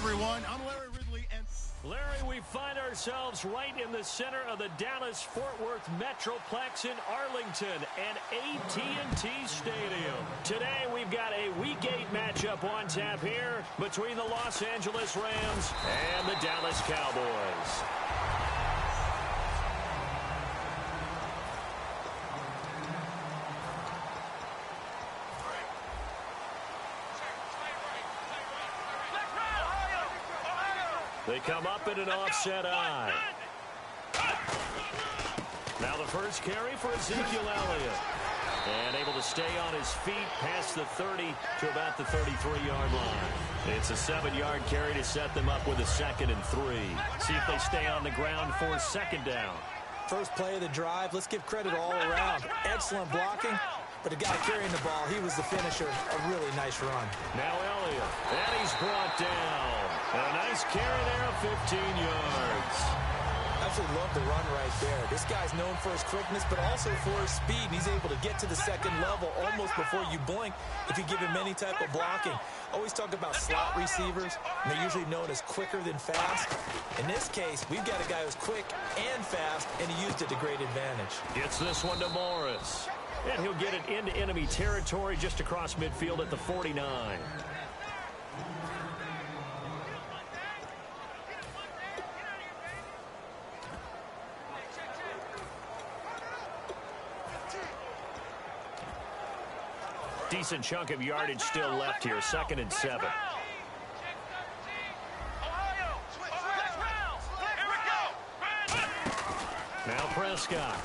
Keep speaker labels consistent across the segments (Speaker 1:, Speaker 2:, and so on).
Speaker 1: everyone. I'm Larry Ridley. And
Speaker 2: Larry, we find ourselves right in the center of the Dallas-Fort Worth Metroplex in Arlington and AT&T Stadium. Today, we've got a Week 8 matchup on tap here between the Los Angeles Rams and the Dallas Cowboys. They come up in an offset eye. Now the first carry for Ezekiel Elliott. And able to stay on his feet past the 30 to about the 33-yard line. It's a 7-yard carry to set them up with a 2nd and 3. See if they stay on the ground for 2nd down.
Speaker 3: First play of the drive. Let's give credit all around. Excellent blocking. But the guy carrying the ball, he was the finisher. A really nice run.
Speaker 2: Now Elliott. And he's brought down. And a nice carry there of 15 yards.
Speaker 3: Absolutely love the run right there. This guy's known for his quickness, but also for his speed. And he's able to get to the 2nd level almost before you blink if you give him any type of blocking. Always talk about slot receivers, and they're usually known as quicker than fast. In this case, we've got a guy who's quick and fast, and he used it to great advantage.
Speaker 2: Gets this one to Morris. And he'll get it into enemy territory just across midfield at the 49. Decent chunk of yardage still left here. 2nd and 7. Now Prescott.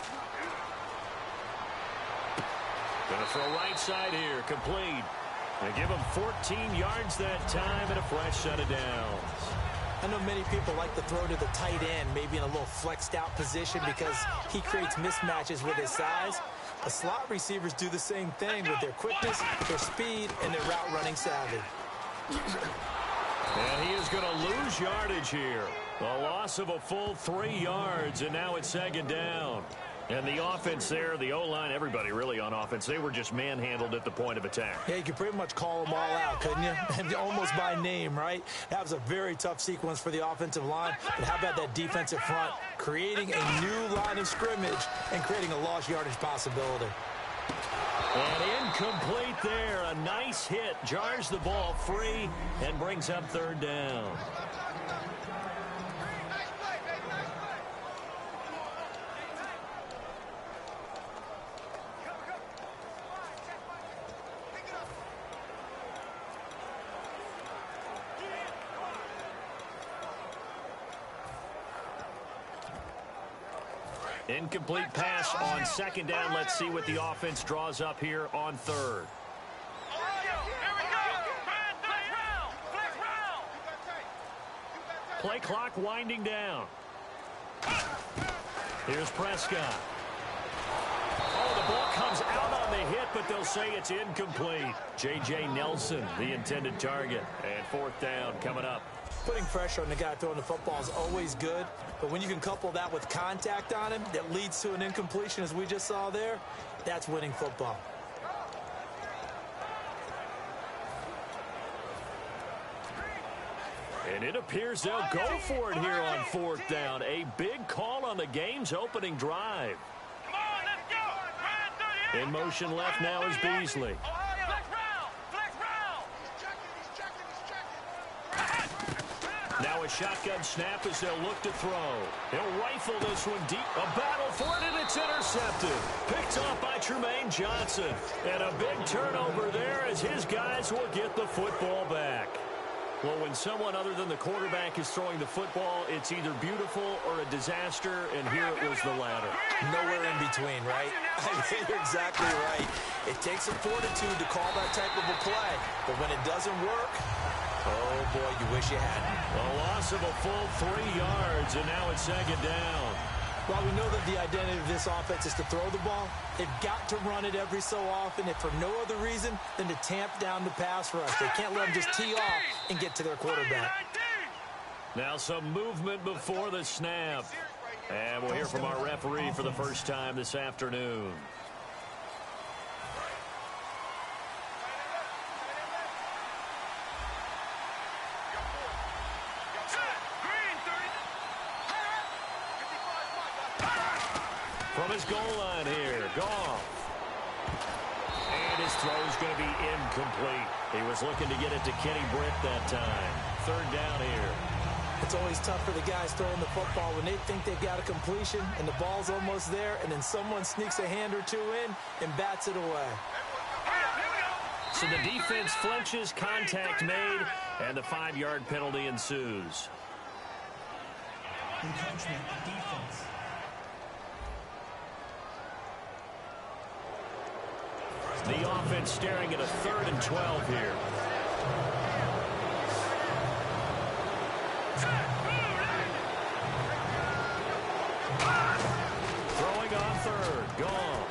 Speaker 2: Gonna throw right side here. Complete. They give him 14 yards that time and a fresh set of downs.
Speaker 3: I know many people like to throw to the tight end, maybe in a little flexed out position because he creates mismatches with his size. But slot receivers do the same thing with their quickness, their speed, and their route running savvy.
Speaker 2: And he is going to lose yardage here. A loss of a full 3 yards, and now it's 2nd down. And the offense there, the O-line, everybody really on offense, they were just manhandled at the point of attack.
Speaker 3: Yeah, you could pretty much call them all out, couldn't you? Almost by name, right? That was a very tough sequence for the offensive line. But how about that defensive front creating a new line of scrimmage and creating a lost yardage possibility?
Speaker 2: And incomplete there. A nice hit. Jars the ball free and brings up 3rd down. Incomplete pass on 2nd down. Let's see what the offense draws up here on 3rd. Play clock winding down. Here's Prescott. Oh, the ball comes out on the hit, but they'll say it's incomplete. J.J. Nelson, the intended target. And 4th down coming up.
Speaker 3: Putting pressure on the guy throwing the football is always good, but when you can couple that with contact on him that leads to an incompletion, as we just saw there, that's winning football.
Speaker 2: And it appears they'll go for it here on 4th down. A big call on the game's opening drive. In motion left now is Beasley. Now a shotgun snap as they'll look to throw. He'll rifle this one deep. A battle for it, and it's intercepted. Picked off by Tremaine Johnson. And a big turnover there as his guys will get the football back. Well, when someone other than the quarterback is throwing the football, it's either beautiful or a disaster, and here it was the latter.
Speaker 3: Nowhere in between, right? You're exactly right. It takes some fortitude to call that type of a play, but when it doesn't work, oh, boy, you wish you hadn't.
Speaker 2: A loss of a full 3 yards, and now it's 2nd down.
Speaker 3: While we know that the identity of this offense is to throw the ball, they've got to run it every so often, if for no other reason than to tamp down the pass rush. They can't let them just tee off and get to their quarterback.
Speaker 2: Now some movement before the snap. And we'll hear from our referee for the first time this afternoon. from his goal line here. Goff. And his throw is going to be incomplete. He was looking to get it to Kenny Britt that time. Third down here.
Speaker 3: It's always tough for the guys throwing the football when they think they've got a completion and the ball's almost there, and then someone sneaks a hand or two in and bats it away.
Speaker 2: So the defense flinches, contact made, and the 5-yard penalty ensues.
Speaker 4: Encroachment, defense.
Speaker 2: The offense staring at a 3rd and 12 here. Throwing on 3rd. Goff.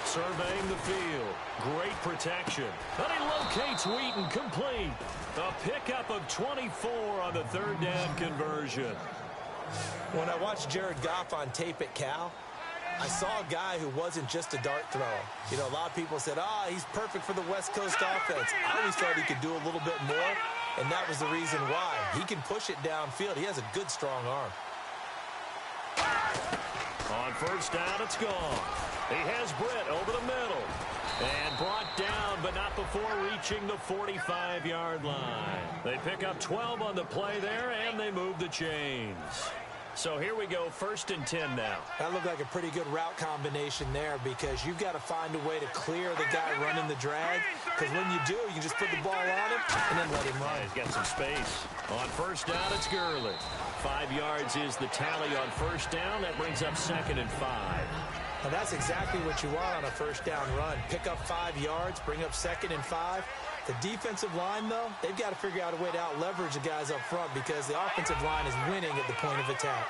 Speaker 2: Surveying the field. Great protection. But he locates Wheaton, complete. A pickup of 24 on the 3rd down conversion.
Speaker 3: When I watched Jared Goff on tape at Cal, I saw a guy who wasn't just a dart thrower. You know, a lot of people said, he's perfect for the West Coast offense. I always thought he could do a little bit more, and that was the reason why. He can push it downfield. He has a good, strong arm.
Speaker 2: On 1st down, it's gone. He has Britt over the middle. And brought down, but not before reaching the 45-yard line. They pick up 12 on the play there, and they move the chains. So here we go, 1st and 10 now.
Speaker 3: That looked like a pretty good route combination there because you've got to find a way to clear the guy running the drag. Because when you do, you just put the ball on him and then let him run.
Speaker 2: Yeah, he's got some space. On 1st down, it's Gurley. 5 yards is the tally on 1st down. That brings up 2nd and 5.
Speaker 3: Now that's exactly what you want on a 1st down run. Pick up 5 yards, bring up 2nd and 5. The defensive line, though, they've got to figure out a way to out-leverage the guys up front because the offensive line is winning at the point of attack.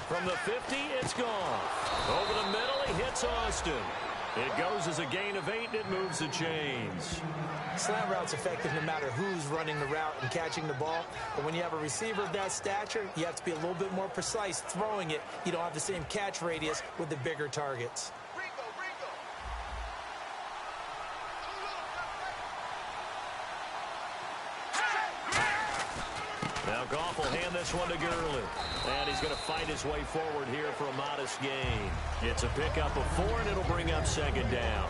Speaker 2: From the 50, it's gone. Over the middle, he hits Austin. It goes as a gain of 8, and it moves the chains.
Speaker 3: Slant route's effective no matter who's running the route and catching the ball. But when you have a receiver of that stature, you have to be a little bit more precise throwing it. You don't have the same catch radius with the bigger targets.
Speaker 2: Now Goff will hand this one to Gurley. And he's going to fight his way forward here for a modest gain. It's a pickup of 4, and it'll bring up 2nd down.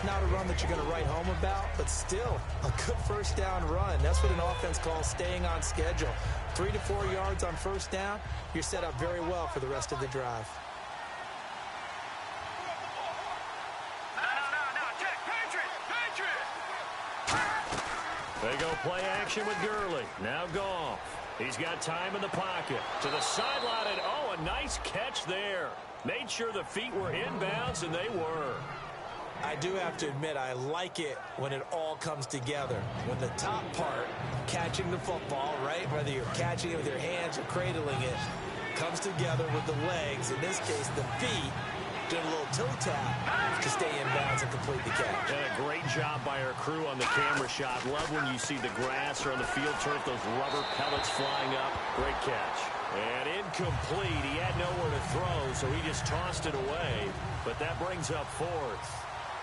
Speaker 3: Not a run that you're going to write home about, but still a good 1st down run. That's what an offense calls staying on schedule. 3 to 4 yards on 1st down, you're set up very well for the rest of the drive.
Speaker 2: They go play action with Gurley. Now Goff. He's got time in the pocket. To the sideline, and a nice catch there. Made sure the feet were inbounds, and they were.
Speaker 3: I do have to admit, I like it when it all comes together. When the top part, catching the football, right, whether you're catching it with your hands or cradling it, comes together with the legs, in this case the feet, doing a little toe tap to stay in bounds and complete the catch.
Speaker 2: And a great job by our crew on the camera shot. Love when you see the grass or on the field turf, those rubber pellets flying up. Great catch. And incomplete. He had nowhere to throw, so he just tossed it away. But that brings up 4th.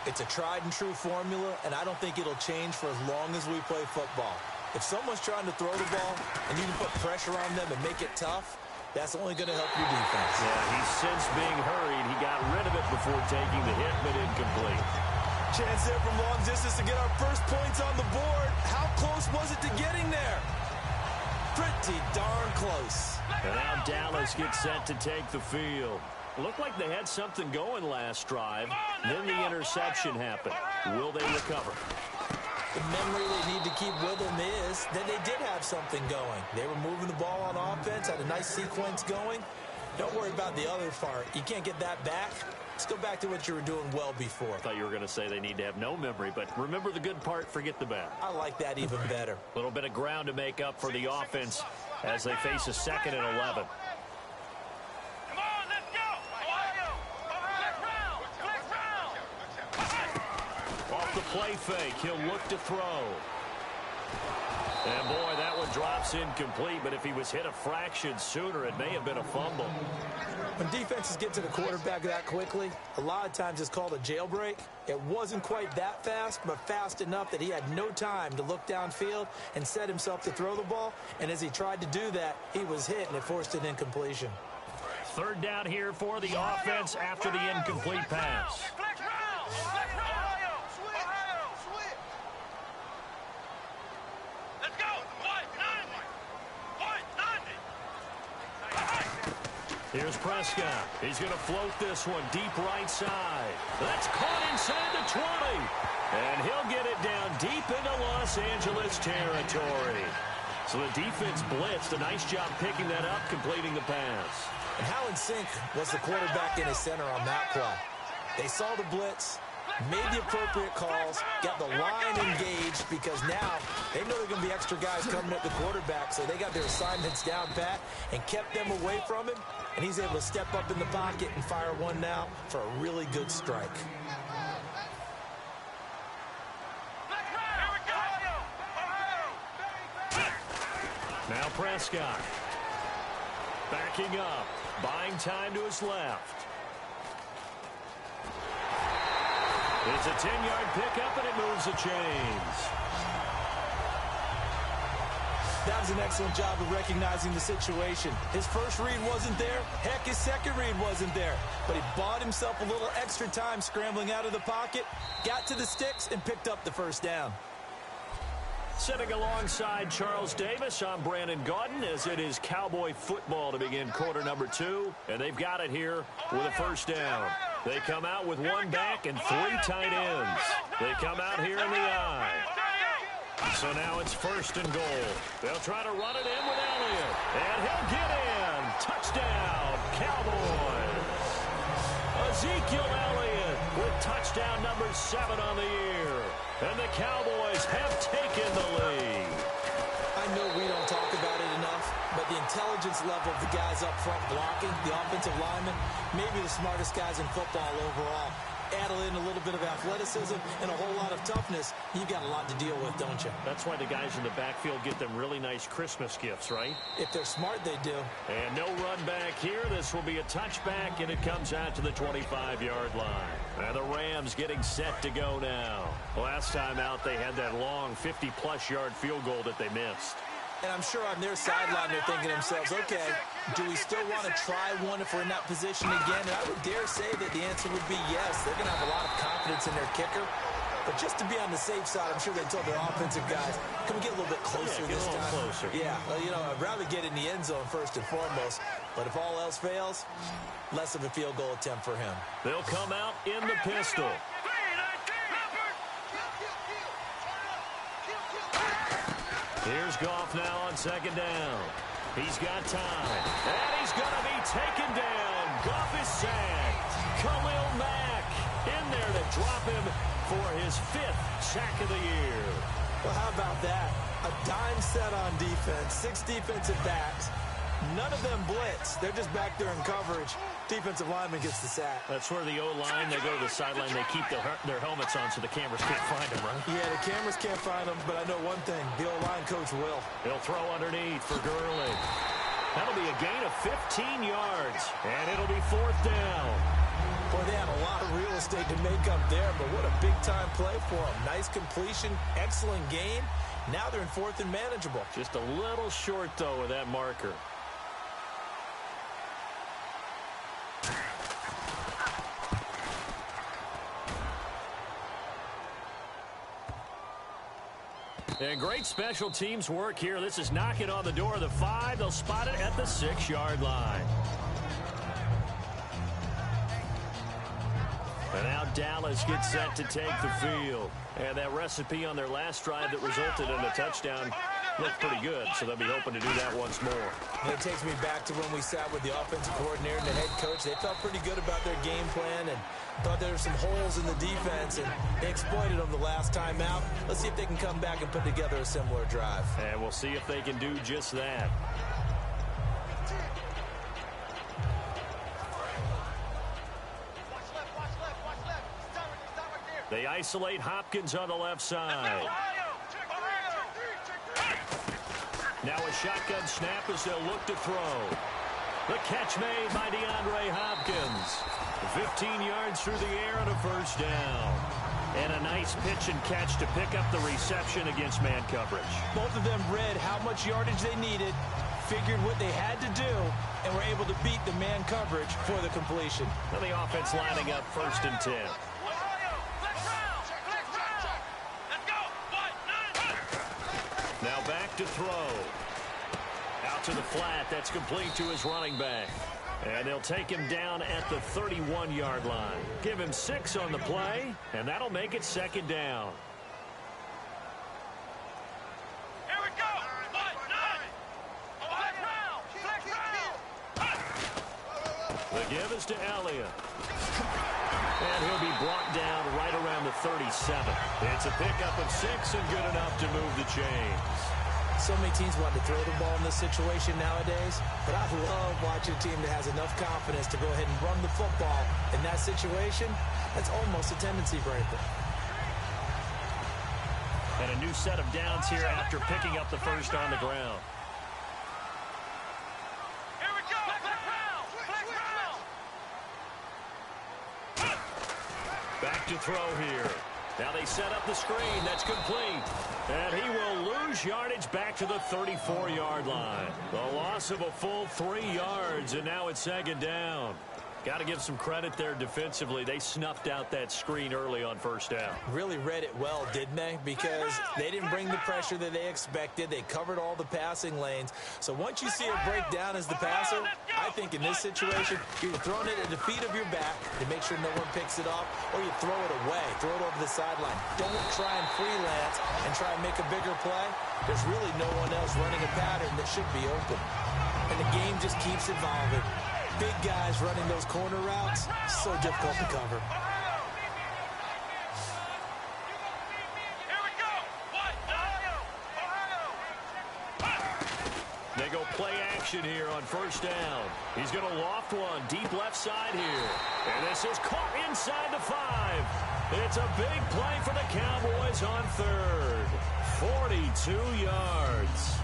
Speaker 3: It's a tried-and-true formula, and I don't think it'll change for as long as we play football. If someone's trying to throw the ball and you can put pressure on them and make it tough, that's only going to help your defense.
Speaker 2: Yeah, he's since being hurried. He got rid of it before taking the hit, but incomplete.
Speaker 3: Chance there from long distance to get our first points on the board. How close was it to getting there? Pretty darn close.
Speaker 2: And now Dallas gets set to take the field. Looked like they had something going last drive. Then the interception happened. Will they recover?
Speaker 3: The memory they need to keep with them is that they did have something going. They were moving the ball on offense, had a nice sequence going. Don't worry about the other part. You can't get that back. Let's go back to what you were doing well before.
Speaker 2: I thought you were going to say they need to have no memory, but remember the good part, forget the bad.
Speaker 3: I like that even better.
Speaker 2: A little bit of ground to make up for the offense as they face a 2nd and 11. The play fake. He'll look to throw. And, boy, that one drops incomplete, but if he was hit a fraction sooner, it may have been a fumble.
Speaker 3: When defenses get to the quarterback that quickly, a lot of times it's called a jailbreak. It wasn't quite that fast, but fast enough that he had no time to look downfield and set himself to throw the ball. And as he tried to do that, he was hit, and it forced an incompletion.
Speaker 2: Third down here for the offense after the incomplete pass. Here's Prescott. He's going to float this one deep right side. That's caught inside the 20. And he'll get it down deep into Los Angeles territory. So the defense blitzed. A nice job picking that up, completing the pass.
Speaker 3: And how in sync was the quarterback in his center on that play? They saw the blitz, made the appropriate calls, got the line engaged, because now they know there are going to be extra guys coming at the quarterback, so they got their assignments down pat and kept them away from him, and he's able to step up in the pocket and fire one now for a really good strike.
Speaker 2: Now Prescott. Backing up. Buying time to his left. It's a 10-yard pickup, and it moves the chains.
Speaker 3: That was an excellent job of recognizing the situation. His first read wasn't there. Heck, his second read wasn't there. But he bought himself a little extra time scrambling out of the pocket, got to the sticks, and picked up the first down.
Speaker 2: Sitting alongside Charles Davis, I'm Brandon Gaudin, as it is Cowboy football to begin quarter number 2. And they've got it here with a first down. They come out with one back and 3 tight ends. They come out here in the I. So now it's first and goal. They'll try to run it in with Elliott. And he'll get in. Touchdown, Cowboys. Ezekiel Elliott with touchdown number 7 on the year. And the Cowboys have taken the lead.
Speaker 3: I know we don't talk about it enough, but the intelligence level of the guys up front blocking, the offensive linemen, maybe the smartest guys in football overall. Add in a little bit of athleticism and a whole lot of toughness, you've got a lot to deal with, don't you?
Speaker 2: That's why the guys in the backfield get them really nice Christmas gifts, right?
Speaker 3: If they're smart, they do.
Speaker 2: And no run back here. This will be a touchback, and it comes out to the 25-yard line. And the Rams getting set to go now. Last time out, they had that long 50-plus yard field goal that they missed.
Speaker 3: And I'm sure on their sideline they're thinking to themselves, okay, do we still want to try one if we're in that position again? And I would dare say that the answer would be yes. They're going to have a lot of confidence in their kicker. But just to be on the safe side, I'm sure they told their offensive guys, can we get a little bit closer this time?
Speaker 2: Closer.
Speaker 3: Yeah, well, you know, I'd rather get in the end zone first and foremost. But if all else fails, less of a field goal attempt for him.
Speaker 2: They'll come out in the pistol. Here's Goff now on second down. He's got time. And he's going to be taken down. Goff is sacked. Khalil Mack in there to drop him for his 5th sack of the year.
Speaker 3: Well, how about that? A dime set on defense. 6 defensive backs. None of them blitz. They're just back there in coverage. Defensive lineman gets the sack.
Speaker 2: That's where the O-line, they go to the sideline, they keep their helmets on so the cameras can't find them, right?
Speaker 3: Yeah, the cameras can't find them, but I know one thing. The O-line coach will.
Speaker 2: He'll throw underneath for Gurley. That'll be a gain of 15 yards, and it'll be 4th down.
Speaker 3: Boy, they had a lot of real estate to make up there, but what a big-time play for them. Nice completion, excellent game. Now they're in 4th and manageable.
Speaker 2: Just a little short, though, with that marker. And great special teams work here. This is knocking on the door of the 5. They'll spot it at the 6-yard line. And now Dallas gets set to take the field. And that recipe on their last drive that resulted in a touchdown looked pretty good, so they'll be hoping to do that once more.
Speaker 3: And it takes me back to when we sat with the offensive coordinator and the head coach. They felt pretty good about their game plan and thought there were some holes in the defense, and they exploited them the last time out. Let's see if they can come back and put together a similar drive.
Speaker 2: And we'll see if they can do just that. They isolate Hopkins on the left side. Now a shotgun snap as they'll look to throw. The catch made by DeAndre Hopkins. 15 yards through the air and a first down. And a nice pitch and catch to pick up the reception against man coverage.
Speaker 3: Both of them read how much yardage they needed, figured what they had to do and were able to beat the man coverage for the completion.
Speaker 2: And the offense lining up 1st and 10. Now back to throw. Out to the flat. That's complete to his running back. And they'll take him down at the 31-yard line. Give him 6 on the play, and that'll make it 2nd down.
Speaker 1: Here we go.
Speaker 2: The give is to Elliott. And he'll be brought down right around the 37. It's a pickup of 6 and good enough to move the chains.
Speaker 3: So many teams want to throw the ball in this situation nowadays, but I love watching a team that has enough confidence to go ahead and run the football. In that situation, that's almost a tendency breaker.
Speaker 2: And a new set of downs here after picking up the first on the ground.
Speaker 1: Here we go.
Speaker 2: Back to throw here. Now they set up the screen. That's complete. And he will lose yardage back to the 34-yard line. The loss of a full 3 yards, and now it's 2nd down. Got to give some credit there defensively. They snuffed out that screen early on 1st down.
Speaker 3: Really read it well, didn't they? Because they didn't bring the pressure that they expected. They covered all the passing lanes. So once you see it break down as the passer, I think in this situation, you're throwing it at the feet of your back to make sure no one picks it off, or you throw it away, throw it over the sideline. Don't try and freelance and try and make a bigger play. There's really no one else running a pattern that should be open. And the game just keeps evolving. Big guys running those corner routes, so difficult to cover.
Speaker 2: They go play action here on 1st down. He's going to loft one deep left side here. And this is caught inside the 5. It's a big play for the Cowboys on 3rd. 42 yards.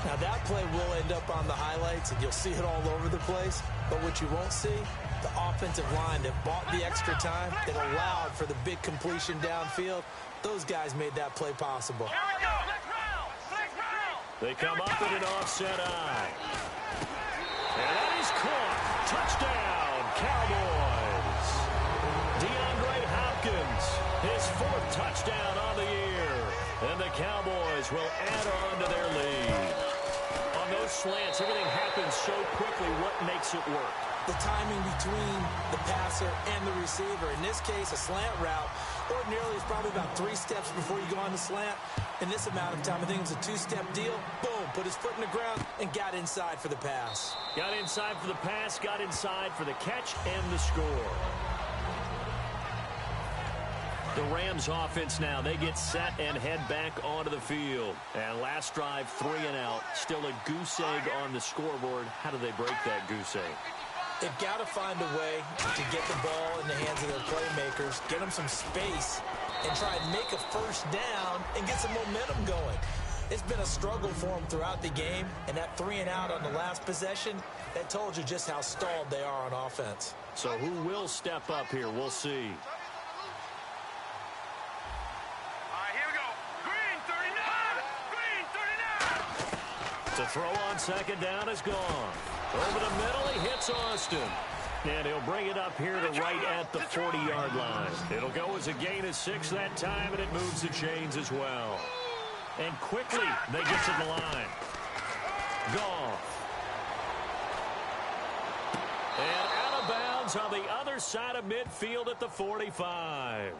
Speaker 3: Now that play will end up on the highlights, and you'll see it all over the place. But what you won't see, the offensive line that bought the extra time, that allowed for the big completion downfield, those guys made that play possible.
Speaker 1: Here we go.
Speaker 2: They come up in an offset eye. And that is caught. Touchdown, Cowboys. DeAndre Hopkins, his 4th touchdown on the year. And the Cowboys will add on to their lead. On those slants, everything happens so quickly. What makes it work?
Speaker 3: The timing between the passer and the receiver. In this case, a slant route ordinarily is probably about 3 steps before you go on the slant. In this amount of time, I think it was a 2-step deal. Boom, put his foot in the ground and got inside for the pass.
Speaker 2: Got inside for the pass, got inside for the catch and the score. The Rams offense now, they get set and head back onto the field. And last drive, 3 and out. Still a goose egg on the scoreboard. How do they break that goose egg?
Speaker 3: They've got to find a way to get the ball in the hands of their playmakers, get them some space, and try and make a 1st down and get some momentum going. It's been a struggle for them throughout the game, and that 3 and out on the last possession, that told you just how stalled they are on offense.
Speaker 2: So who will step up here? We'll see. To throw on 2nd down is gone. Over the middle, he hits Austin. And he'll bring it up here to right at the 40-yard line. It'll go as a gain of 6 that time, and it moves the chains as well. And quickly, they get to the line. Goff. And out of bounds on the other side of midfield at the 45.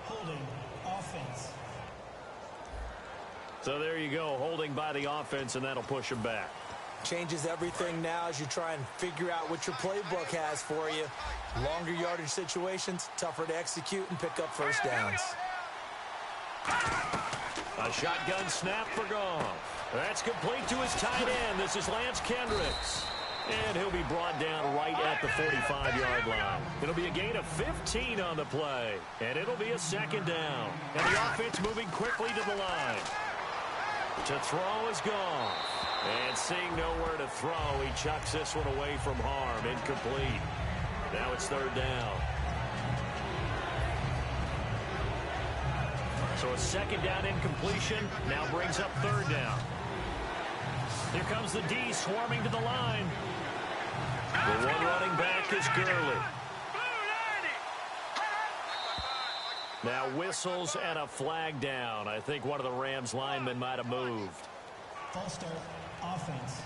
Speaker 4: Holding offense.
Speaker 2: So there you go, holding by the offense, and that'll push him back.
Speaker 3: Changes everything now as you try and figure out what your playbook has for you. Longer yardage situations, tougher to execute and pick up 1st downs.
Speaker 2: A shotgun snap for Goff. That's complete to his tight end. This is Lance Kendricks. And he'll be brought down right at the 45-yard line. It'll be a gain of 15 on the play. And it'll be a 2nd down. And the offense moving quickly to the line. To throw is Goff. And seeing nowhere to throw, he chucks this one away from harm. Incomplete. Now it's 3rd down. So a 2nd down incompletion now brings up 3rd down. Here comes the D swarming to the line. The one running back is Gurley. Now whistles and a flag down. I think one of the Rams linemen might have moved.
Speaker 4: False start, offense.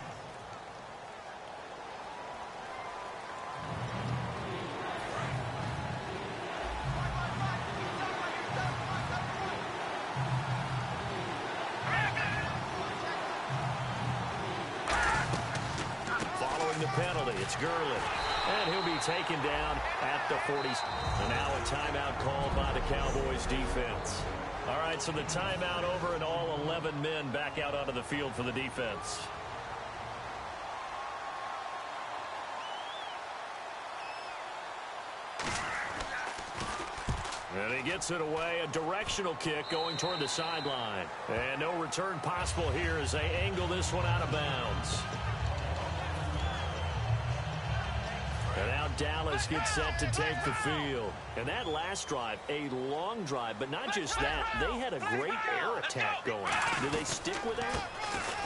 Speaker 2: Following the penalty, it's Gurley. And he'll be taken down at the 40s. And now a timeout called by the Cowboys defense. All right, so the timeout over and all 11 men back out onto the field for the defense. And he gets it away, a directional kick going toward the sideline. And no return possible here as they angle this one out of bounds. And now Dallas gets set to take the field. And that last drive, a long drive, but not just that. They had a great air attack going. Do they stick with that?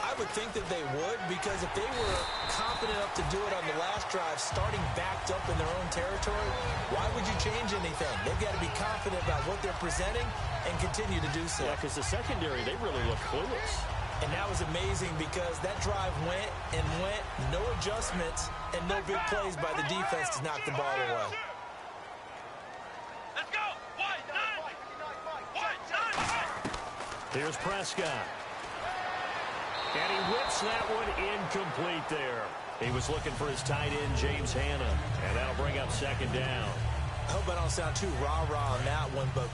Speaker 3: I would think that they would, because if they were confident enough to do it on the last drive, starting backed up in their own territory, why would you change anything? They've got to be confident about what they're presenting and continue to do so.
Speaker 2: Yeah, because the secondary, they really look clueless.
Speaker 3: And that was amazing because that drive went and went, no adjustments, and no big plays by the defense to knock the ball away.
Speaker 1: Let's go. White, nine.
Speaker 2: Here's Prescott. And he whips that one incomplete there. He was looking for his tight end, James Hanna, and that'll bring up second down.
Speaker 3: I hope I don't sound too rah-rah on that one, but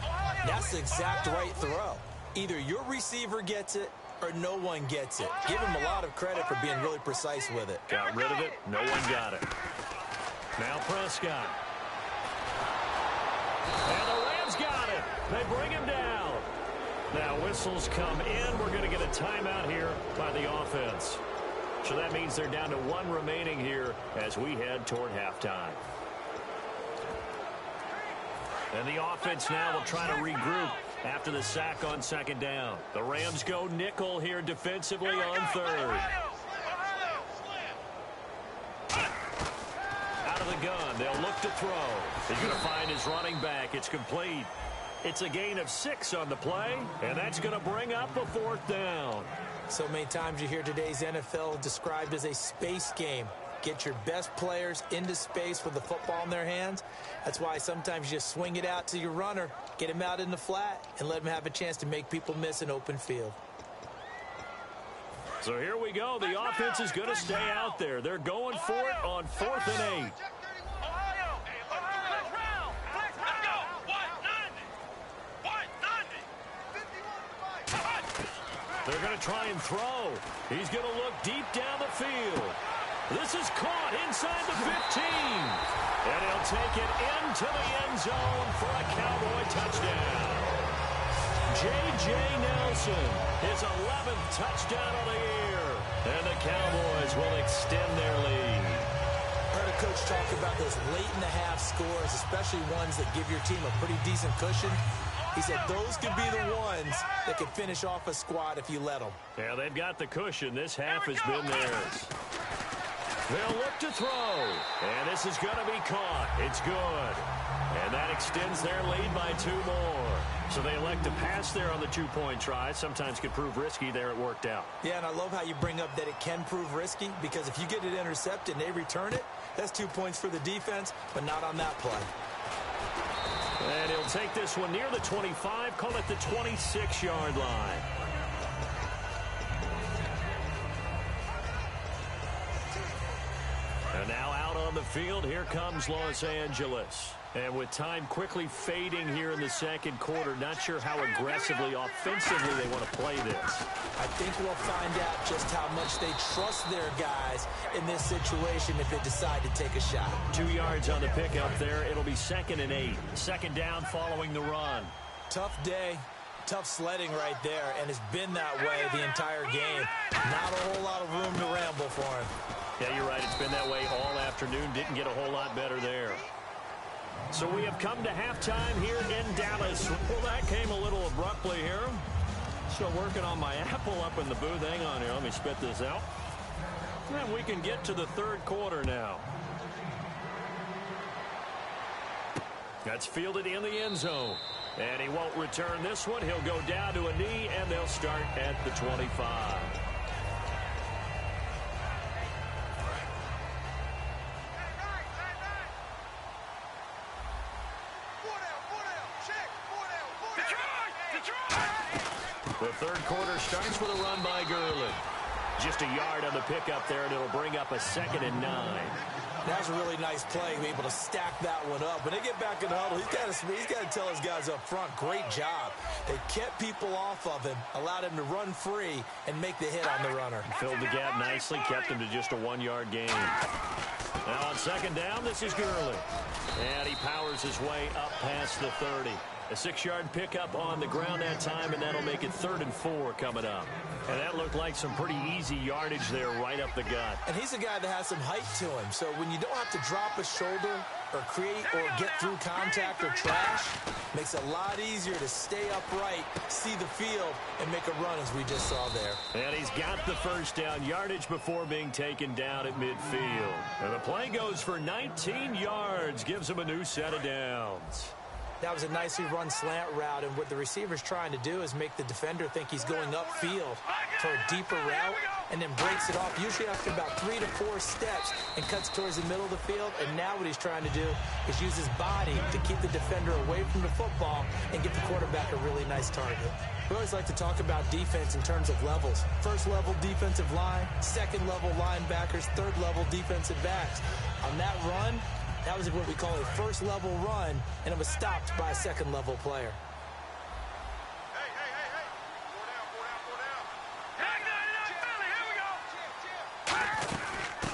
Speaker 3: that's the exact right throw. Either your receiver gets it or no one gets it. Give him a lot of credit for being really precise with it.
Speaker 2: Got rid of it. No one got it. Now Prescott. And the Rams got it. They bring him down. Now whistles come in. We're going to get a timeout here by the offense. So that means they're down to one remaining here as we head toward halftime. And the offense now will try to regroup after the sack on second down. The Rams go nickel here defensively on third. Out of the gun, they'll look to throw. He's going to find his running back. It's complete. It's a gain of 6 on the play, and that's going to bring up a fourth down.
Speaker 3: So many times you hear today's NFL described as a space game. Get your best players into space with the football in their hands. That's why sometimes you just swing it out to your runner, get him out in the flat, and let him have a chance to make people miss an open field.
Speaker 2: So here we go. The offense is going to stay out there. They're going for it on 4th and 8. They're going to try and throw. He's going to look deep down the field. This is caught inside the 15. And he'll take it into the end zone for a Cowboy touchdown. J.J. Nelson, his 11th touchdown of the year. And the Cowboys will extend their lead.
Speaker 3: Heard a coach talk about those late-in-the-half scores, especially ones that give your team a pretty decent cushion. He said those could be the ones that could finish off a squad if you let them.
Speaker 2: Yeah, they've got the cushion. This half has been theirs. They'll look to throw, and this is going to be caught. It's good. And that extends their lead by 2 more. So they elect to pass there on the 2-point try. Sometimes could prove risky. There it worked out.
Speaker 3: Yeah, and I love how you bring up that it can prove risky, because if you get it intercepted and they return it, that's 2 points for the defense, but not on that play.
Speaker 2: And he'll take this one near the 25, call it the 26-yard line. And now out on the field, here comes Los Angeles. And with time quickly fading here in the second quarter, not sure how aggressively, offensively they want to play this.
Speaker 3: I think we'll find out just how much they trust their guys in this situation if they decide to take a shot.
Speaker 2: 2 yards on the pickup there. It'll be 2nd and 8. Second down following the run.
Speaker 3: Tough day, tough sledding right there, and it's been that way the entire game. Not a whole lot of room to ramble for him.
Speaker 2: Yeah, you're right. It's been that way all afternoon. Didn't get a whole lot better there. So we have come to halftime here in Dallas. Well, that came a little abruptly here. Still working on my apple up in the booth. Hang on here. Let me spit this out. And we can get to the third quarter now. That's fielded in the end zone. And he won't return this one. He'll go down to a knee, and they'll start at the 25. The third quarter starts with a run by Gurley. Just a yard on the pickup there, and it'll bring up a 2nd and 9.
Speaker 3: That was a really nice play, to be able to stack that one up. When they get back in the huddle, he's got to tell his guys up front, great job. They kept people off of him, allowed him to run free, and make the hit on the runner.
Speaker 2: Filled the gap nicely, kept him to just a 1-yard gain. Now on 2nd down, this is Gurley. And he powers his way up past the 30. A 6-yard pickup on the ground that time, and that'll make it 3rd and 4 coming up. And that looked like some pretty easy yardage there right up the gut.
Speaker 3: And he's a guy that has some height to him. So when you don't have to drop a shoulder or create or get through contact or trash, makes it a lot easier to stay upright, see the field, and make a run as we just saw there.
Speaker 2: And he's got the first down yardage before being taken down at midfield. And the play goes for 19 yards, gives him a new set of downs.
Speaker 3: That was a nicely run slant route, and what the receiver's trying to do is make the defender think he's going upfield for a deeper route and then breaks it off, usually after about 3 to 4 steps, and cuts towards the middle of the field. And now what he's trying to do is use his body to keep the defender away from the football and get the quarterback a really nice target. We always like to talk about defense in terms of levels. First level defensive line, second level linebackers, third level defensive backs. On that run, that was what we call a first-level run, and it was stopped by a second-level player.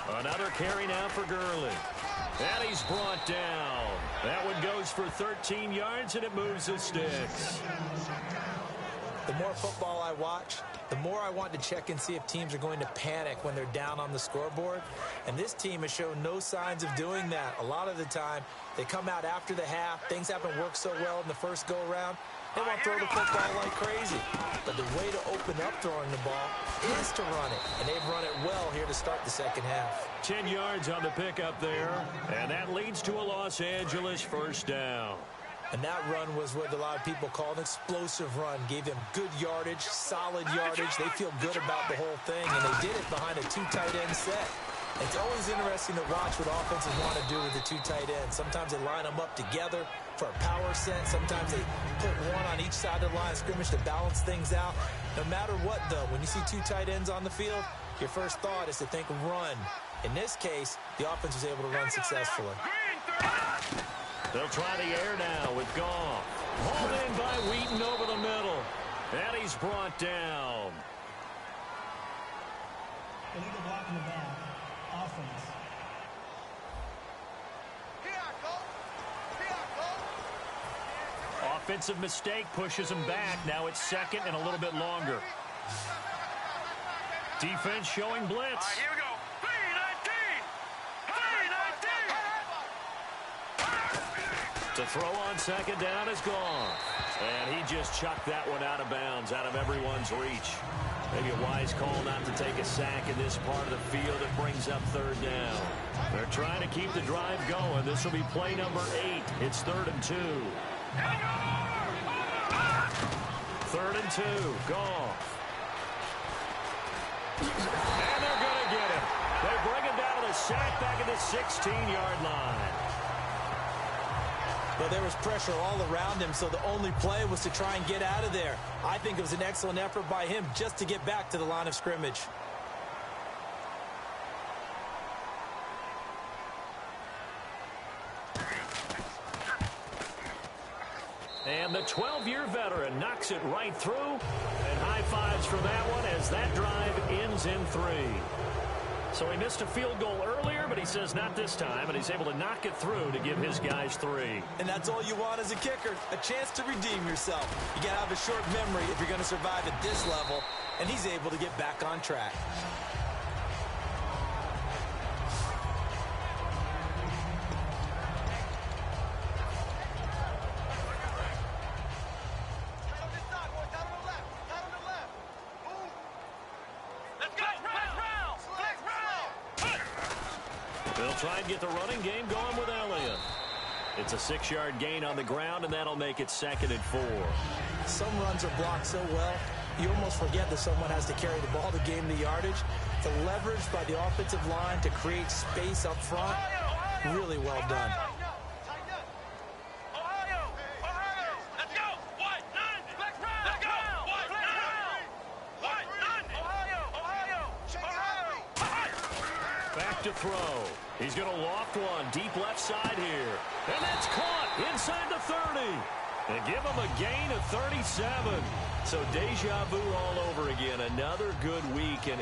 Speaker 2: Another carry now for Gurley. And he's brought down. That one goes for 13 yards, and it moves the sticks.
Speaker 3: The more football I watch, the more I want to check and see if teams are going to panic when they're down on the scoreboard. And this team has shown no signs of doing that. A lot of the time, they come out after the half. Things haven't worked so well in the first go-around. They want to throw the football like crazy. But the way to open up throwing the ball is to run it. And they've run it well here to start the second half.
Speaker 2: 10 yards on the pickup there. And that leads to a Los Angeles first down.
Speaker 3: And that run was what a lot of people call an explosive run. Gave them good yardage, solid yardage. They feel good about the whole thing, and they did it behind a 2 tight end set. It's always interesting to watch what offenses want to do with the 2 tight ends. Sometimes they line them up together for a power set. Sometimes they put one on each side of the line of scrimmage to balance things out. No matter what, though, when you see 2 tight ends on the field, your first thought is to think run. In this case, the offense was able to run successfully.
Speaker 2: They'll try the air now with Goff. Hauled in by Wheaton over the middle. And he's brought down.
Speaker 4: Illegal block in the back. Offense.
Speaker 2: Offensive mistake pushes him back. Now it's 2nd and a little bit longer. Defense showing blitz.
Speaker 1: Here we go.
Speaker 2: To throw on 2nd down is Goff. And he just chucked that one out of bounds, out of everyone's reach. Maybe a wise call not to take a sack in this part of the field. It brings up 3rd down. They're trying to keep the drive going. This will be play number 8. It's 3rd and 2. 3rd and 2. Goff. And they're going to get him. They bring him down to the sack back at the 16-yard line.
Speaker 3: Well, there was pressure all around him, so the only play was to try and get out of there. I think it was an excellent effort by him just to get back to the line of scrimmage.
Speaker 2: And the 12-year veteran knocks it right through. And high fives for that one as that drive ends in 3. So he missed a field goal earlier, but he says not this time, and he's able to knock it through to give his guys 3.
Speaker 3: And that's all you want as a kicker, a chance to redeem yourself. You got to have a short memory if you're going to survive at this level, and he's able to get back on track.
Speaker 2: They'll try and get the running game going with Elliott. It's a 6-yard gain on the ground, and that'll make it 2nd and 4.
Speaker 3: Some runs are blocked so well, you almost forget that someone has to carry the ball to gain the yardage. The leverage by the offensive line to create space up front, really well done.
Speaker 2: Back to throw. He's going to loft one deep left side here. And that's caught inside the 30. And give him a gain of 37. So deja vu all over again. Another good week. And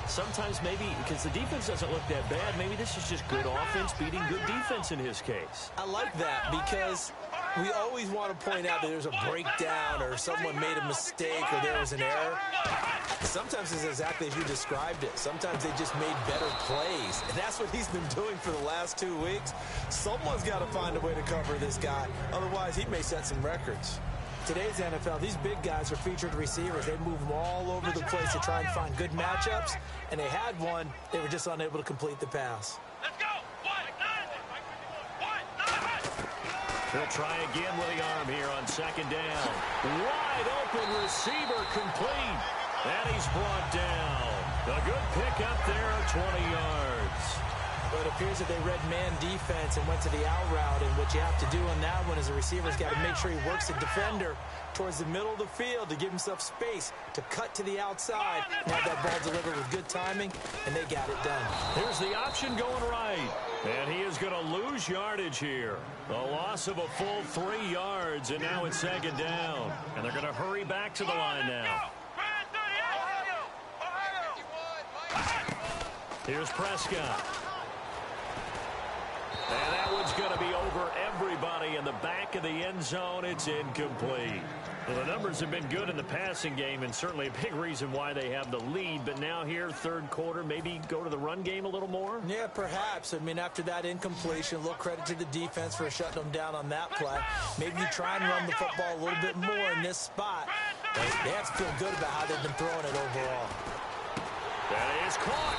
Speaker 2: sometimes maybe because the defense doesn't look that bad, maybe this is just good offense beating good defense in his case.
Speaker 3: I like that because we always want to point out that there's a breakdown or someone made a mistake or there was an error. Sometimes it's exactly as you described it. Sometimes they just made better plays. And that's what he's been doing for the last 2 weeks. Someone's got to find a way to cover this guy. Otherwise, he may set some records. Today's NFL, these big guys are featured receivers. They move them all over the place to try and find good matchups. And they had one. They were just unable to complete the pass.
Speaker 1: Let's go.
Speaker 2: He'll try again with the arm here on 2nd down. Wide open receiver complete. And he's brought down. A good pickup there of 20 yards.
Speaker 3: Well, it appears that they read man defense and went to the out route. And what you have to do on that one is the receiver's got to make sure he works the defender towards the middle of the field to give himself space to cut to the outside and have that ball delivered with good timing, and they got it done.
Speaker 2: Here's the option going right. And he is going to lose yardage here. A loss of a full 3 yards, and now it's 2nd down. And they're going to hurry back to the line now. Here's Prescott. And that one's going to be over everybody in the back of the end zone. It's incomplete. Well, the numbers have been good in the passing game, and certainly a big reason why they have the lead. But now here, 3rd quarter, maybe go to the run game a little more?
Speaker 3: Yeah, perhaps. I mean, after that incompletion, a little credit to the defense for shutting them down on that play. Maybe you try and run the football a little bit more in this spot. But they have to feel good about how they've been throwing it overall.
Speaker 2: That is caught.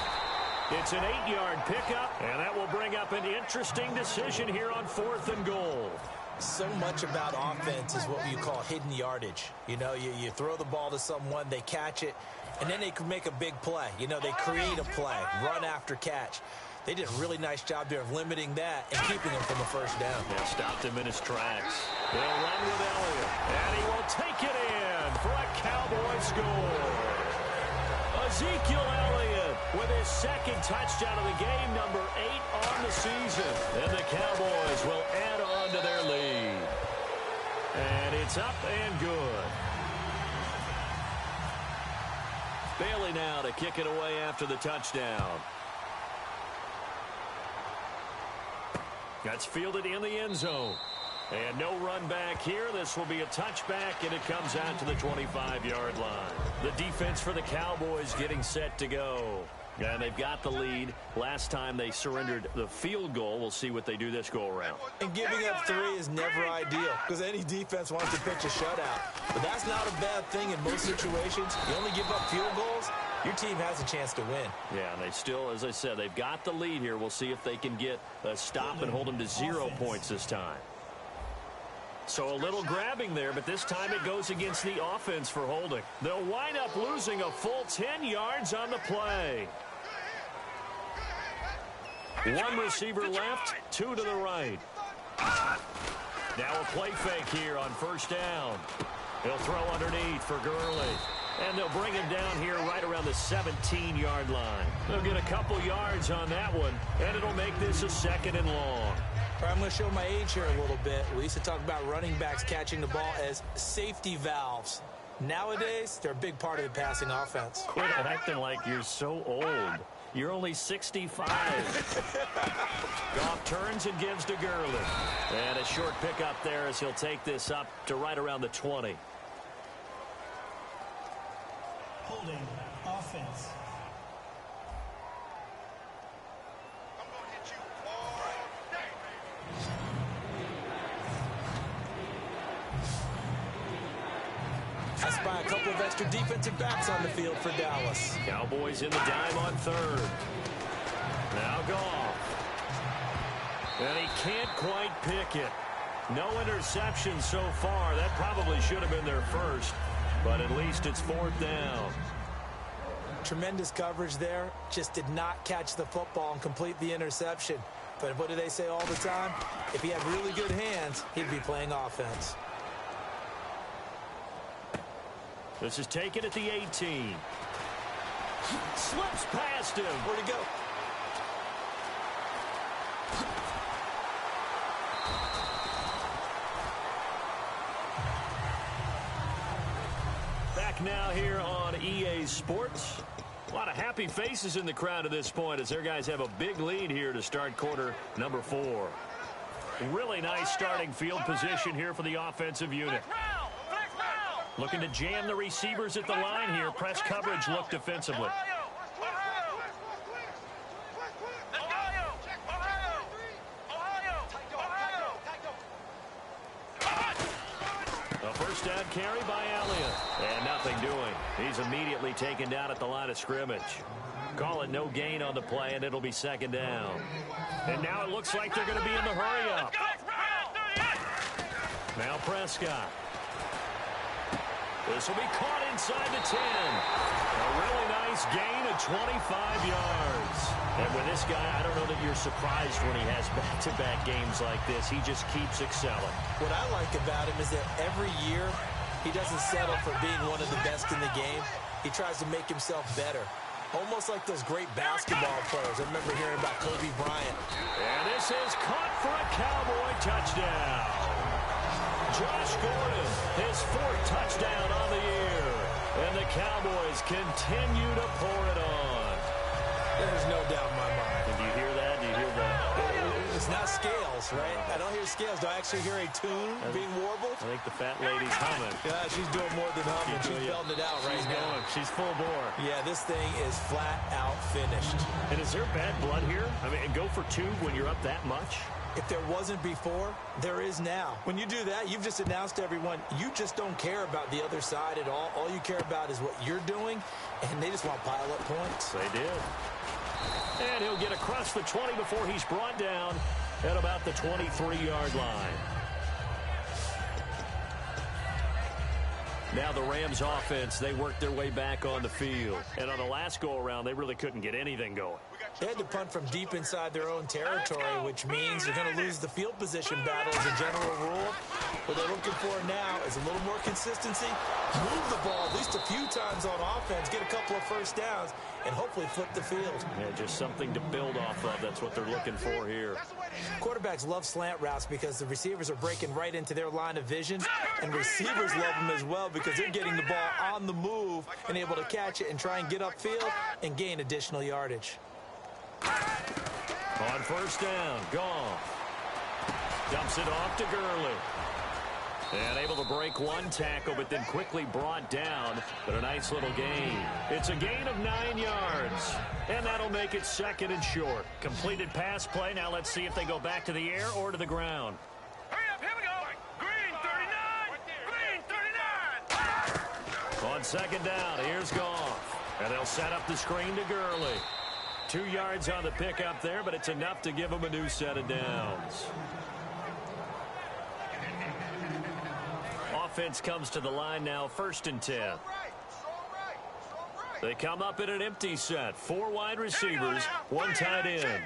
Speaker 2: It's an 8-yard pickup, and that will bring up an interesting decision here on 4th and goal.
Speaker 3: So much about offense is what you call hidden yardage. You know, you throw the ball to someone, they catch it, and then they can make a big play. You know, they create a play, run after catch. They did a really nice job there of limiting that and keeping him from a 1st down.
Speaker 2: Yeah, stopped him in his tracks. They'll run with Elliott, and he will take it in for a Cowboy score. Ezekiel Elliott with his 2nd touchdown of the game, number 8 on the season. And the Cowboys will add on to their lead. And it's up and good. Bailey now to kick it away after the touchdown. That's fielded in the end zone. And no run back here. This will be a touchback, and it comes out to the 25-yard line. The defense for the Cowboys getting set to go. And they've got the lead. Last time they surrendered the field goal. We'll see what they do this go-around.
Speaker 3: And giving up 3 is never ideal because any defense wants to pitch a shutout. But that's not a bad thing in most situations. You only give up field goals, your team has a chance to win.
Speaker 2: Yeah, and they still, as I said, they've got the lead here. We'll see if they can get a stop and hold them to 0 points this time. So a little grabbing there, but this time it goes against the offense for holding. They'll wind up losing a full 10 yards on the play. 1 receiver left, 2 to the right. Now a play fake here on 1st down. He'll throw underneath for Gurley. And they'll bring him down here right around the 17-yard line. They'll get a couple yards on that one, and it'll make this a 2nd and long.
Speaker 3: I'm going to show my age here a little bit. We used to talk about running backs catching the ball as safety valves. Nowadays, they're a big part of the passing offense.
Speaker 2: Quit acting like you're so old. You're only 65. Goff turns and gives to Gurley. And a short pickup there as he'll take this up to right around the 20.
Speaker 4: Holding offense.
Speaker 3: That's by a couple of extra defensive backs on the field for Dallas.
Speaker 2: Cowboys in the dime on 3rd. Now Goff. And he can't quite pick it. No interceptions so far. That probably should have been their first, but at least it's 4th down.
Speaker 3: Tremendous coverage there. Just did not catch the football and complete the interception. But what do they say all the time? If he had really good hands, he'd be playing offense.
Speaker 2: This is taken at the 18. Slips past him.
Speaker 3: Where'd he go?
Speaker 2: Back now here on EA Sports. A lot of happy faces in the crowd at this point as their guys have a big lead here to start quarter number 4. Really nice starting field position here for the offensive unit. Looking to jam the receivers at the line here. Press coverage look defensively. A first down carry by Elliott. And nothing doing. He's immediately taken down at the line of scrimmage. Call it no gain on the play, and it'll be 2nd down. And now it looks like they're going to be in the hurry-up. Now Prescott. This will be caught inside the 10. A really nice gain of 25 yards. And with this guy, I don't know that you're surprised when he has back-to-back games like this. He just keeps excelling.
Speaker 3: What I like about him is that every year he doesn't settle for being one of the best in the game. He tries to make himself better. Almost like those great basketball players. I remember hearing about Kobe Bryant.
Speaker 2: And this is caught for a Cowboy touchdown. Josh Gordon, his 4th touchdown on the year. And the Cowboys continue to pour it on.
Speaker 3: There's no doubt in my mind.
Speaker 2: And do you hear that? Do you hear that?
Speaker 3: It's not scales, right? I don't hear scales. Do I actually hear a tune being warbled?
Speaker 2: I think the fat lady's humming.
Speaker 3: Yeah, she's doing more than humming. She's belting it out right now.
Speaker 2: Going. She's full bore.
Speaker 3: Yeah, this thing is flat out finished.
Speaker 2: And is there bad blood here? I mean, go for 2 when you're up that much?
Speaker 3: If there wasn't before, there is now. When you do that, you've just announced to everyone, you just don't care about the other side at all. All you care about is what you're doing, and they just want to pile up points.
Speaker 2: They did. And he'll get across the 20 before he's brought down at about the 23-yard line. Now the Rams offense, they worked their way back on the field. And on the last go-around, they really couldn't get anything going.
Speaker 3: They had to punt from deep inside their own territory, which means they're going to lose the field position battle as a general rule. What they're looking for now is a little more consistency, move the ball at least a few times on offense, get a couple of first downs, and hopefully flip the field.
Speaker 2: Yeah, just something to build off of. That's what they're looking for here.
Speaker 3: Quarterbacks love slant routes because the receivers are breaking right into their line of vision, and receivers love them as well because they're getting the ball on the move and able to catch it and try and get upfield and gain additional yardage.
Speaker 2: On first down, Goff dumps it off to Gurley. And able to break one tackle, but then quickly brought down. But a nice little gain. It's a gain of 9 yards. And that'll make it 2nd and short. Completed pass play. Now let's see if they go back to the air or to the ground.
Speaker 1: Hurry up, here we go. Green 39. Green 39.
Speaker 2: On 2nd down, here's Goff. And they'll set up the screen to Gurley. 2 yards on the pickup there, but it's enough to give them a new set of downs. Offense comes to the line now, 1st and 10. They come up in an empty set. 4 wide receivers, 1 tight end.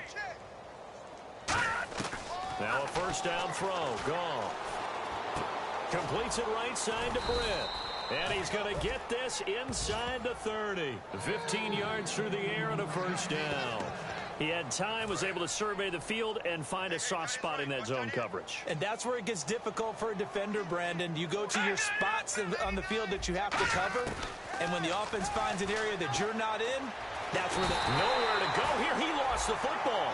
Speaker 2: Now a first down throw. Goff completes it right side to Britt. And he's going to get this inside the 30. 15 yards through the air and a first down. He had time, was able to survey the field and find a soft spot in that zone coverage.
Speaker 3: And that's where it gets difficult for a defender, Brandon. You go to your spots on the field that you have to cover, and when the offense finds an area that you're not in, that's where they...
Speaker 2: Nowhere to go here. He lost the football.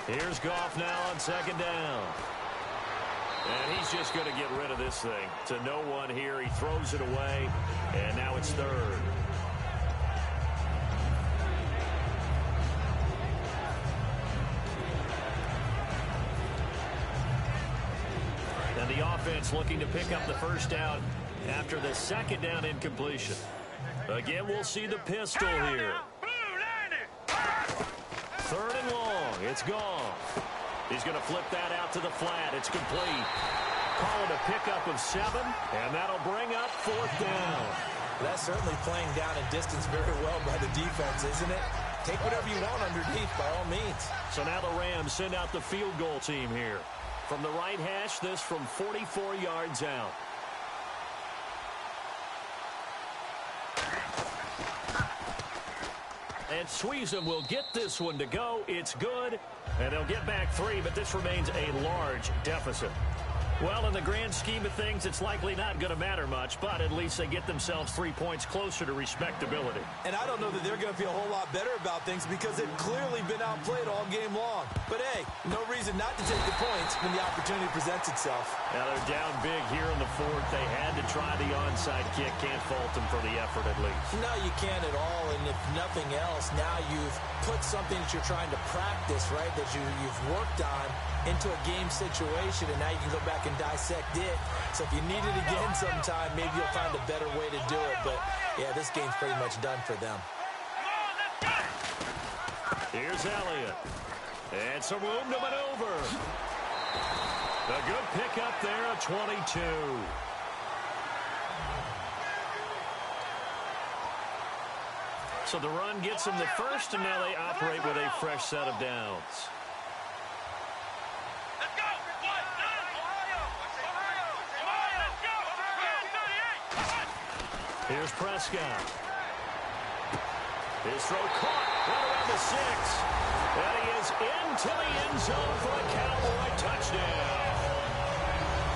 Speaker 2: Here's Goff now on 2nd down. And he's just going to get rid of this thing. To no one here. He throws it away. And now it's 3rd. Rams looking to pick up the first down after the second down incompletion. Again, we'll see the pistol here. Third and long. It's gone. He's going to flip that out to the flat. It's complete. Call it a pickup of 7, and that'll bring up fourth down.
Speaker 3: That's certainly playing down and distance very well by the defense, isn't it? Take whatever you want underneath by all means.
Speaker 2: So now the Rams send out the field goal team here. From the right hash, this from 44 yards out. And Sweezum will get this one to go. It's good. And they'll get back 3, but this remains a large deficit. Well, in the grand scheme of things, it's likely not going to matter much, but at least they get themselves 3 points closer to respectability.
Speaker 3: And I don't know that they're going to feel a whole lot better about things because they've clearly been outplayed all game long. But, hey, no reason not to take the points when the opportunity presents itself.
Speaker 2: Now, they're down big here in the fourth. They had to try the onside kick. Can't fault them for the effort, at least.
Speaker 3: No, you can't at all. And if nothing else, now you've put something that you're trying to practice, right, that you've worked on into a game situation, and now you can go back and dissect it. So if you need it again sometime, maybe you'll find a better way to do it. But, yeah, this game's pretty much done for them.
Speaker 2: Here's Elliott. And some room to maneuver. A good pickup there at 22. So the run gets them the first, and now they operate with a fresh set of downs. Here's Prescott. His throw caught right around the 6. And he is into the end zone for a Cowboy touchdown.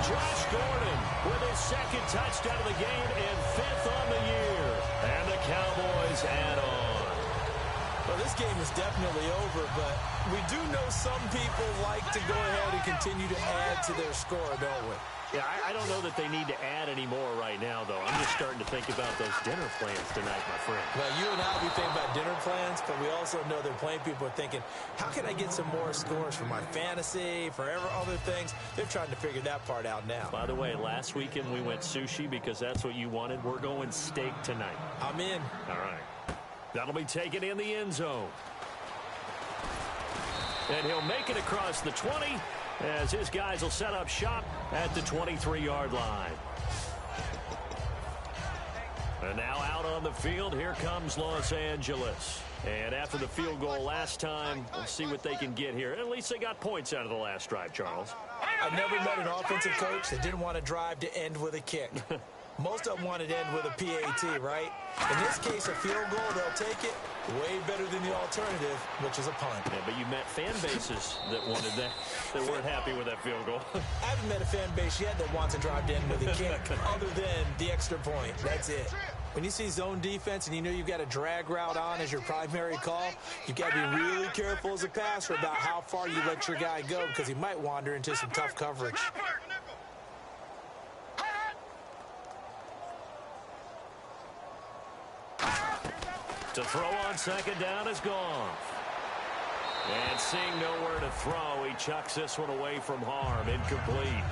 Speaker 2: Josh Gordon with his second touchdown of the game and 5th on the year. And the Cowboys add on.
Speaker 3: Well, this game is definitely over, but we do know some people like to go ahead and continue to add to their score, don't we?
Speaker 2: Yeah, I don't know that they need to add any more right now, though. I'm just starting to think about those dinner plans tonight, my friend.
Speaker 3: Well, you and I will be thinking about dinner plans, but we also know that plenty of people are thinking, how can I get some more scores for my fantasy, for other things? They're trying to figure that part out now.
Speaker 2: By the way, last weekend we went sushi because that's what you wanted. We're going steak tonight.
Speaker 3: I'm in.
Speaker 2: All right. That'll be taken in the end zone. And he'll make it across the 20 as his guys will set up shop at the 23-yard line. And now out on the field, here comes Los Angeles. And after the field goal last time, we'll see what they can get here. At least they got points out of the last drive, Charles.
Speaker 3: I've never met an offensive coach that didn't want to drive to end with a kick. Most of them wanted to end with a PAT, right? In this case, a field goal, they'll take it. Way better than the alternative, which is a punt.
Speaker 2: Yeah, but you met fan bases that wanted that, that weren't happy with that field goal.
Speaker 3: I haven't met a fan base yet that wants to drive to end with a kick other than the extra point. That's it. When you see zone defense and you know you've got a drag route on as your primary call, you've got to be really careful as a passer about how far you let your guy go because he might wander into some tough coverage.
Speaker 2: To throw on second down is gone. And seeing nowhere to throw, he chucks this one away from harm. Incomplete.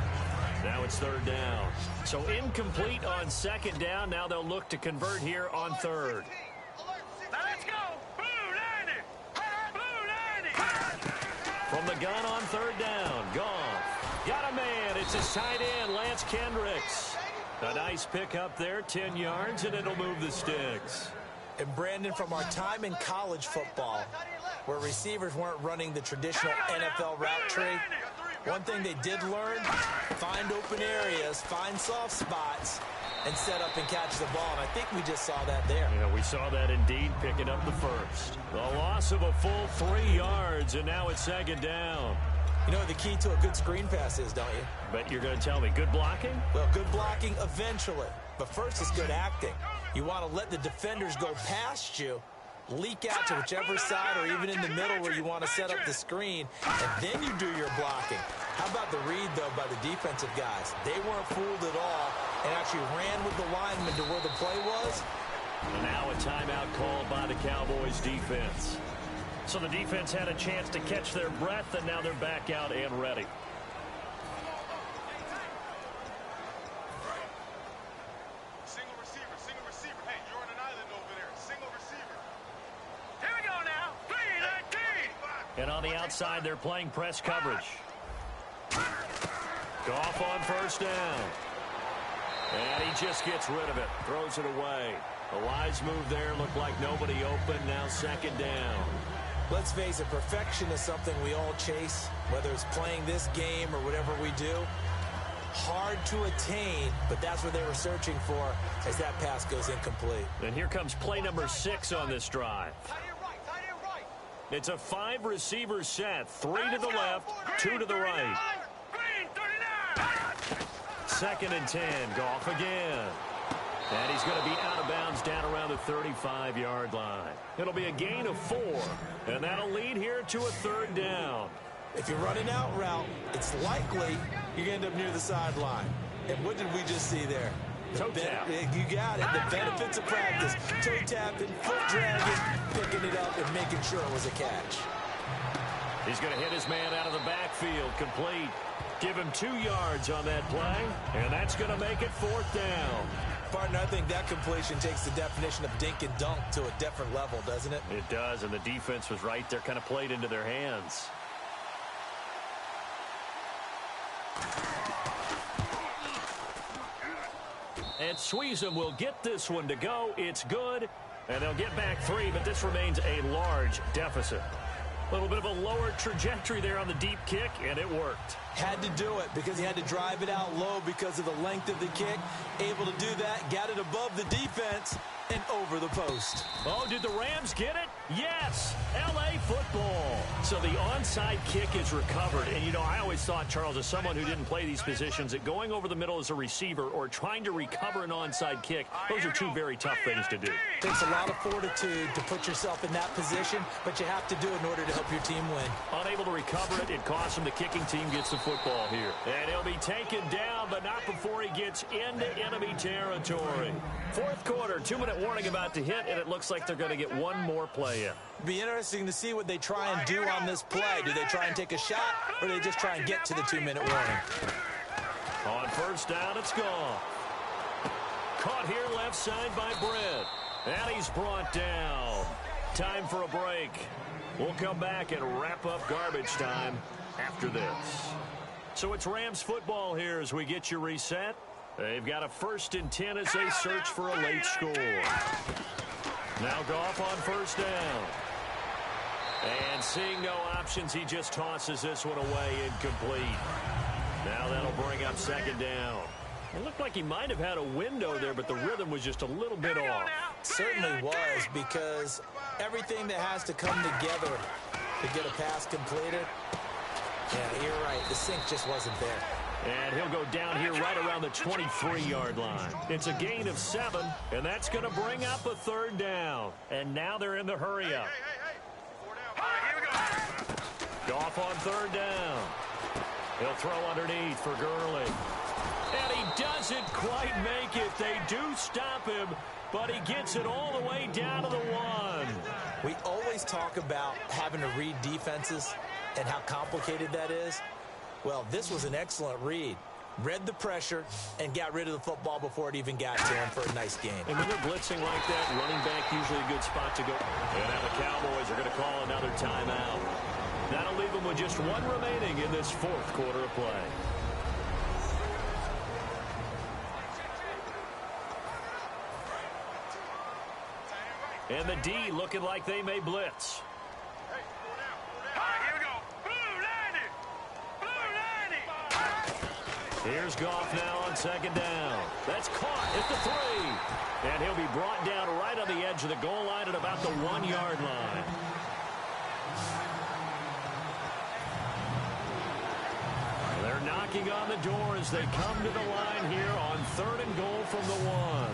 Speaker 2: Now it's third down. So incomplete on second down. Now they'll look to convert here on third.
Speaker 1: Now let's go. Blue 90. Blue 90.
Speaker 2: From the gun on third down. Gone. Got a man. It's his tight end, Lance Kendricks. A nice pickup there, 10 yards, and it'll move the sticks.
Speaker 3: And Brandon, from our time in college football, where receivers weren't running the traditional NFL route tree, one thing they did learn, find open areas, find soft spots, and set up and catch the ball. And I think we just saw that there.
Speaker 2: Yeah, we saw that indeed, picking up the first. The loss of a full 3 yards, and now it's second down.
Speaker 3: You know what the key to a good screen pass is, don't you?
Speaker 2: Bet you're going to tell me. Good blocking?
Speaker 3: Well, good blocking eventually. But first, it's good acting. You want to let the defenders go past you, leak out to whichever side or even in the middle where you want to set up the screen, and then you do your blocking. How about the read, though, by the defensive guys? They weren't fooled at all and actually ran with the lineman to where the play was.
Speaker 2: And now a timeout called by the Cowboys defense. So the defense had a chance to catch their breath, and now they're back out and ready. And on the outside, they're playing press coverage. Goff on first down. And he just gets rid of it. Throws it away. A wise move there. Looked like nobody open. Now second down.
Speaker 3: Let's face it, perfection is something we all chase, whether it's playing this game or whatever we do. Hard to attain, but that's what they were searching for as that pass goes incomplete.
Speaker 2: And here comes play number 6 on this drive. It's a 5-receiver set. 3 to the left, 2 to the right. Second and 10. Goff again. And he's going to be out of bounds down around the 35-yard line. It'll be a gain of 4, and that'll lead here to a third down.
Speaker 3: If you're running out route, it's likely you're going to end up near the sideline. And what did we just see there?
Speaker 2: Toe tap.
Speaker 3: You got it. The benefits of practice. Toe tapping, foot dragging, picking it up, and making sure it was a catch.
Speaker 2: He's going to hit his man out of the backfield. Complete. Give him 2 yards on that play, and that's going to make it fourth down.
Speaker 3: Partner, I think that completion takes the definition of dink and dunk to a different level, doesn't it?
Speaker 2: It does, and the defense was right there, kind of played into their hands. And Sweezum will get this one to go. It's good, and they'll get back 3, but this remains a large deficit. A little bit of a lower trajectory there on the deep kick, and it worked.
Speaker 3: Had to do it because he had to drive it out low because of the length of the kick. Able to do that, got it above the defense and over the post.
Speaker 2: Oh, did the Rams get it? Yes, L.A. football. So the onside kick is recovered. And, you know, I always thought, Charles, as someone who didn't play these positions, that going over the middle as a receiver or trying to recover an onside kick, those are 2 very tough things to do.
Speaker 3: It takes a lot of fortitude to put yourself in that position, but you have to do it in order to help your team win.
Speaker 2: Unable to recover it, it costs him. The kicking team gets the football here. And he'll be taken down, but not before he gets into enemy territory. Fourth quarter, 2-minute warning about to hit, and it looks like they're going to get one more play in.
Speaker 3: Be interesting to see what they try and do on this play. Do they try and take a shot, or do they just try and get to the 2-minute warning?
Speaker 2: On first down, it's gone. Caught here left side by Brent. And he's brought down. Time for a break. We'll come back and wrap up garbage time after this. So it's Rams football here as we get you reset. They've got a 1st and 10 as they search for a late score. Now Goff on first down. And seeing no options, he just tosses this one away incomplete. Now that'll bring up second down. It looked like he might have had a window there, but the rhythm was just a little bit off.
Speaker 3: Certainly was, because everything that has to come together to get a pass completed, yeah, you're right, the sync just wasn't there.
Speaker 2: And he'll go down here right around the 23-yard line. It's a gain of 7, and that's going to bring up a third down. And now they're in the hurry-up. Goff on third down. He'll throw underneath for Gurley. And he doesn't quite make it. They do stop him, but he gets it all the way down to the 1.
Speaker 3: We always talk about having to read defenses and how complicated that is. Well, this was an excellent read. Read the pressure and got rid of the football before it even got to him for a nice game.
Speaker 2: And when they're blitzing like that, running back usually a good spot to go. And now the Cowboys are going to call another timeout. That'll leave them with just 1 remaining in this fourth quarter of play. And the D looking like they may blitz. Here's Goff now on second down. That's caught at the 3. And he'll be brought down right on the edge of the goal line at about the 1-yard line. They're knocking on the door as they come to the line here on 3rd and goal from the 1.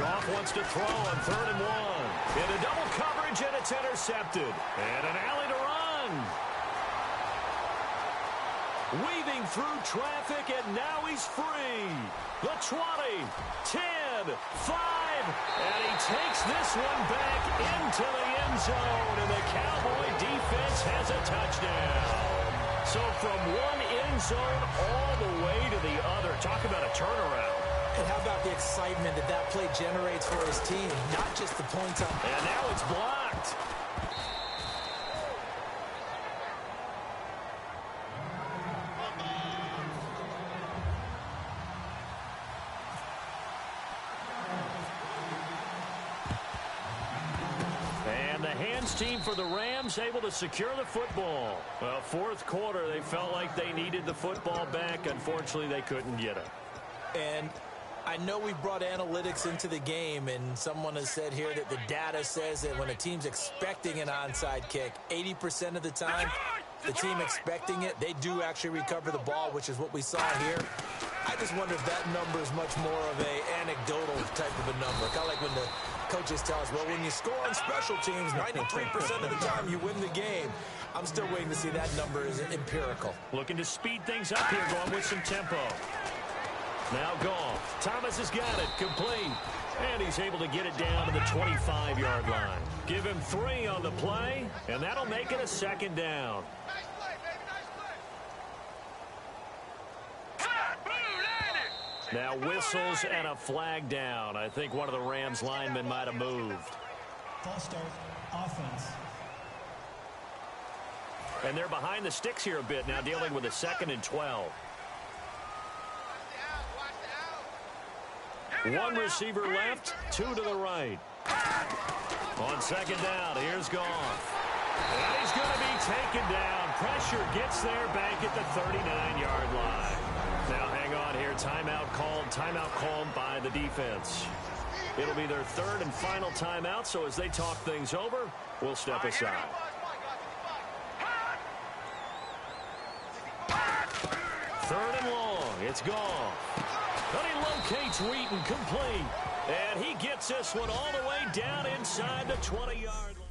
Speaker 2: Goff wants to throw on 3rd and 1. In a double coverage, and it's intercepted. And an alley to run. Weaving through traffic, and now he's free. The 20, 10, 5, and he takes this one back into the end zone, and the Cowboy defense has a touchdown. So from one end zone all the way to the other. Talk about a turnaround.
Speaker 3: And how about the excitement that that play generates for his team, not just the points up.
Speaker 2: And now it's blocked. And the hands team for the Rams able to secure the football. Well, fourth quarter, they felt like they needed the football back. Unfortunately, they couldn't get it.
Speaker 3: And I know we brought analytics into the game, and someone has said here that the data says that when a team's expecting an onside kick, 80% of the time, the team expecting it, they do actually recover the ball, which is what we saw here. I just wonder if that number is much more of an anecdotal type of a number. Kind of like when the coaches tell us, well, when you score on special teams, 93% of the time you win the game. I'm still waiting to see that number is empirical.
Speaker 2: Looking to speed things up here, going with some tempo. Now Goff. Thomas has got it. Complete. And he's able to get it down to the 25-yard line. Give him 3 on the play, and that'll make it a second down.
Speaker 1: Nice play, baby, nice play.
Speaker 2: Now whistles and a flag down. I think one of the Rams linemen might have moved.
Speaker 4: False start, offense.
Speaker 2: And they're behind the sticks here a bit now, dealing with a 2nd and 12. One receiver left, 2 to the right. On second down, here's Goff. And he's going to be taken down. Pressure gets there back at the 39-yard line. Now hang on here. Timeout called by the defense. It'll be their 3rd and final timeout, so as they talk things over, we'll step aside. 3rd and long. It's Goff. But he locates Wheaton, complete. And he gets this one all the way down inside the 20-yard line.